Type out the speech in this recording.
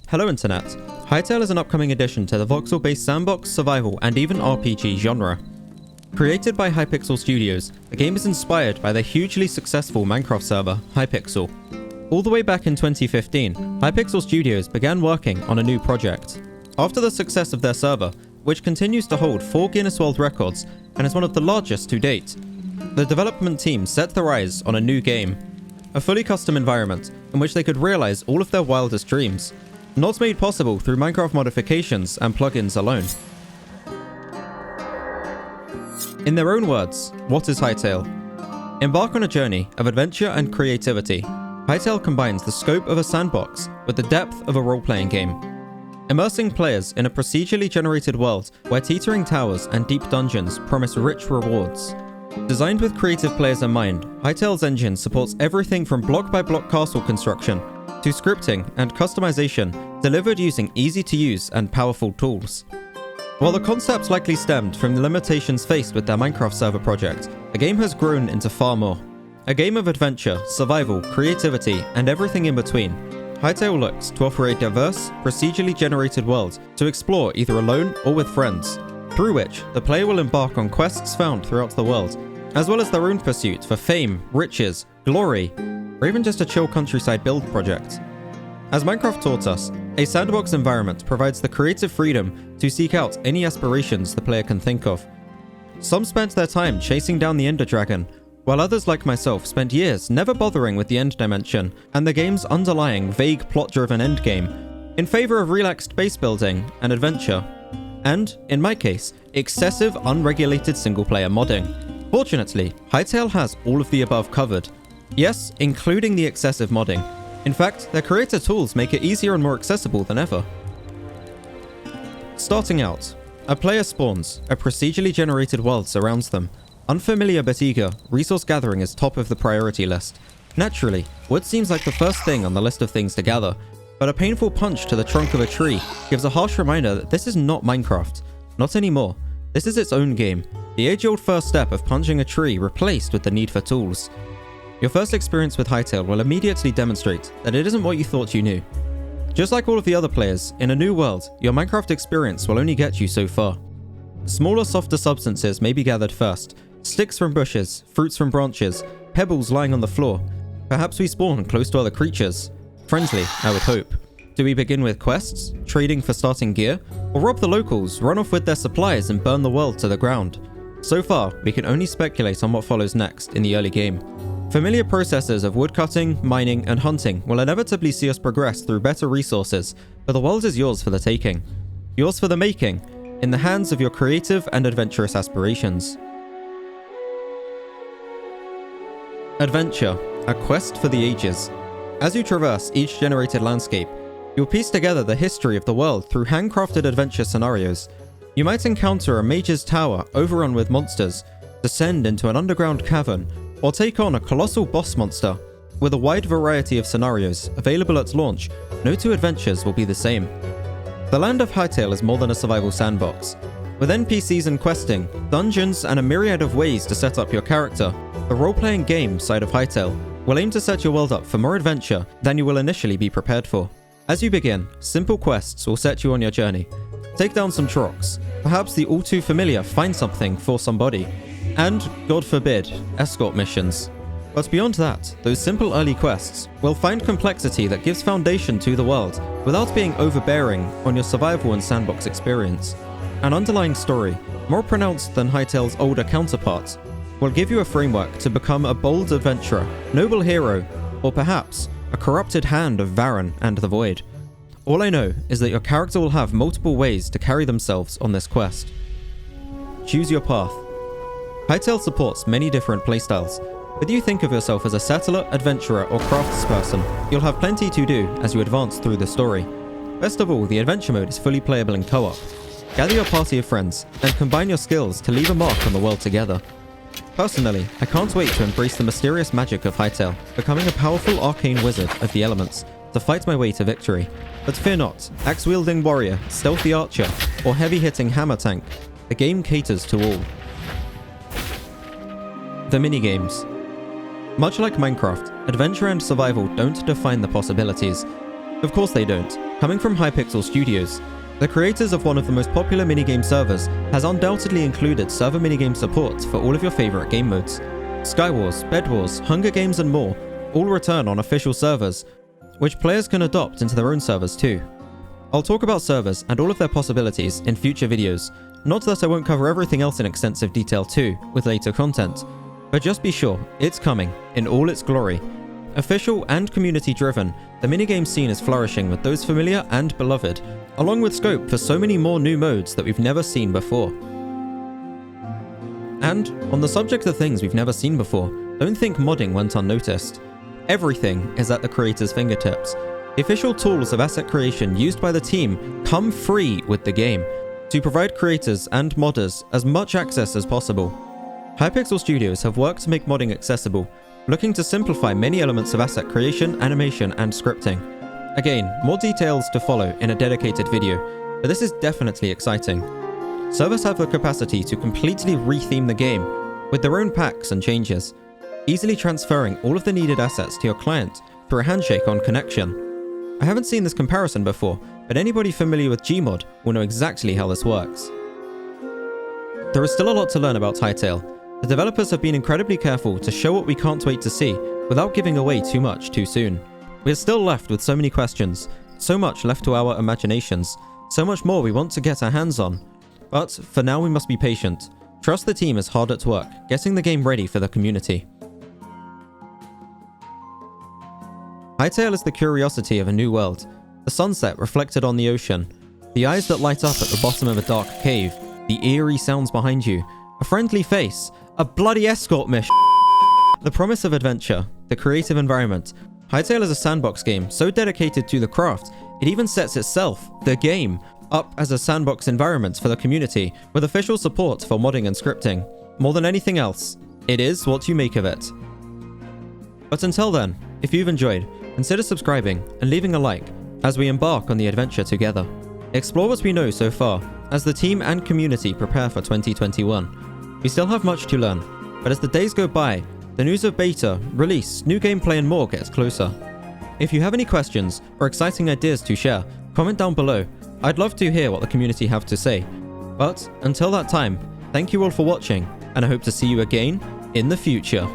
Hello Internet. Hytale is an upcoming addition to the voxel-based sandbox, survival, and even RPG genre. Created by Hypixel Studios, the game is inspired by the hugely successful Minecraft server, Hypixel. All the way back in 2015, Hypixel Studios began working on a new project. After the success of their server, which continues to hold 4 Guinness World Records and is one of the largest to date, the development team set their eyes on a new game. A fully custom environment in which they could realize all of their wildest dreams, not made possible through Minecraft modifications and plugins alone. In their own words, what is Hytale? Embark on a journey of adventure and creativity. Hytale combines the scope of a sandbox with the depth of a role-playing game, immersing players in a procedurally generated world where teetering towers and deep dungeons promise rich rewards. Designed with creative players in mind, Hytale's engine supports everything from block-by-block castle construction to scripting and customization delivered using easy-to-use and powerful tools. While the concepts likely stemmed from the limitations faced with their Minecraft server project, the game has grown into far more. A game of adventure, survival, creativity, and everything in between, Hytale looks to offer a diverse, procedurally generated world to explore either alone or with friends, through which the player will embark on quests found throughout the world, as well as their own pursuit for fame, riches, glory, or even just a chill countryside build project. As Minecraft taught us, a sandbox environment provides the creative freedom to seek out any aspirations the player can think of. Some spent their time chasing down the Ender Dragon, while others like myself spent years never bothering with the end dimension and the game's underlying vague plot-driven endgame, in favor of relaxed base building and adventure, and, in my case, excessive unregulated single-player modding. Fortunately, Hytale has all of the above covered. Yes, including the excessive modding. In fact, their creator tools make it easier and more accessible than ever. Starting out, a player spawns, a procedurally generated world surrounds them. Unfamiliar but eager, resource gathering is top of the priority list. Naturally, wood seems like the first thing on the list of things to gather, but a painful punch to the trunk of a tree gives a harsh reminder that this is not Minecraft. Not anymore. This is its own game, the age-old first step of punching a tree replaced with the need for tools. Your first experience with Hytale will immediately demonstrate that it isn't what you thought you knew. Just like all of the other players, in a new world, your Minecraft experience will only get you so far. Smaller, softer substances may be gathered first. Sticks from bushes, fruits from branches, pebbles lying on the floor. Perhaps we spawn close to other creatures. Friendly, I would hope. Do we begin with quests, trading for starting gear, or rob the locals, run off with their supplies and burn the world to the ground? So far, we can only speculate on what follows next in the early game. Familiar processes of woodcutting, mining, and hunting will inevitably see us progress through better resources, but the world is yours for the taking. Yours for the making, in the hands of your creative and adventurous aspirations. Adventure, a quest for the ages. As you traverse each generated landscape, you'll piece together the history of the world through handcrafted adventure scenarios. You might encounter a mage's tower overrun with monsters, descend into an underground cavern, or take on a colossal boss monster. With a wide variety of scenarios available at launch, no two adventures will be the same. The land of Hytale is more than a survival sandbox. With NPCs and questing, dungeons, and a myriad of ways to set up your character, the role-playing game side of Hytale will aim to set your world up for more adventure than you will initially be prepared for. As you begin, simple quests will set you on your journey. Take down some trolls, perhaps the all-too-familiar find something for somebody, and, God forbid, escort missions. But beyond that, those simple early quests will find complexity that gives foundation to the world without being overbearing on your survival and sandbox experience. An underlying story, more pronounced than Hytale's older counterparts, will give you a framework to become a bold adventurer, noble hero, or perhaps a corrupted hand of Varen and the Void. All I know is that your character will have multiple ways to carry themselves on this quest. Choose your path. Hytale supports many different playstyles. Whether you think of yourself as a settler, adventurer, or craftsperson, you'll have plenty to do as you advance through the story. Best of all, the adventure mode is fully playable in co-op. Gather your party of friends, and combine your skills to leave a mark on the world together. Personally, I can't wait to embrace the mysterious magic of Hytale, becoming a powerful arcane wizard of the elements to fight my way to victory. But fear not, axe-wielding warrior, stealthy archer, or heavy-hitting hammer tank, the game caters to all. The minigames. Much like Minecraft, adventure and survival don't define the possibilities. Of course they don't. Coming from Hypixel Studios, the creators of one of the most popular minigame servers has undoubtedly included server minigame support for all of your favorite game modes. Skywars, Bed Wars, Hunger Games and more all return on official servers, which players can adopt into their own servers too. I'll talk about servers and all of their possibilities in future videos, not that I won't cover everything else in extensive detail too, with later content, but just be sure, it's coming, in all its glory. Official and community driven, the minigame scene is flourishing with those familiar and beloved, along with scope for so many more new modes that we've never seen before. And, on the subject of things we've never seen before, don't think modding went unnoticed. Everything is at the creators' fingertips. The official tools of asset creation used by the team come free with the game, to provide creators and modders as much access as possible. Hypixel Studios have worked to make modding accessible, looking to simplify many elements of asset creation, animation, and scripting. Again, more details to follow in a dedicated video, but this is definitely exciting. Servers have the capacity to completely retheme the game, with their own packs and changes, easily transferring all of the needed assets to your client through a handshake on connection. I haven't seen this comparison before, but anybody familiar with Gmod will know exactly how this works. There is still a lot to learn about Hytale. The developers have been incredibly careful to show what we can't wait to see, without giving away too much too soon. We are still left with so many questions, so much left to our imaginations, so much more we want to get our hands on. But for now we must be patient. Trust the team is hard at work, getting the game ready for the community. Hytale is the curiosity of a new world. The sunset reflected on the ocean, the eyes that light up at the bottom of a dark cave, the eerie sounds behind you, a friendly face, a bloody escort mission. The promise of adventure, the creative environment. Hytale is a sandbox game so dedicated to the craft, it even sets itself, the game, up as a sandbox environment for the community with official support for modding and scripting. More than anything else, it is what you make of it. But until then, if you've enjoyed, consider subscribing and leaving a like as we embark on the adventure together. Explore what we know so far as the team and community prepare for 2021. We still have much to learn, but as the days go by, the news of beta, release, new gameplay and more gets closer. If you have any questions or exciting ideas to share, comment down below. I'd love to hear what the community have to say. But until that time, thank you all for watching, and I hope to see you again in the future.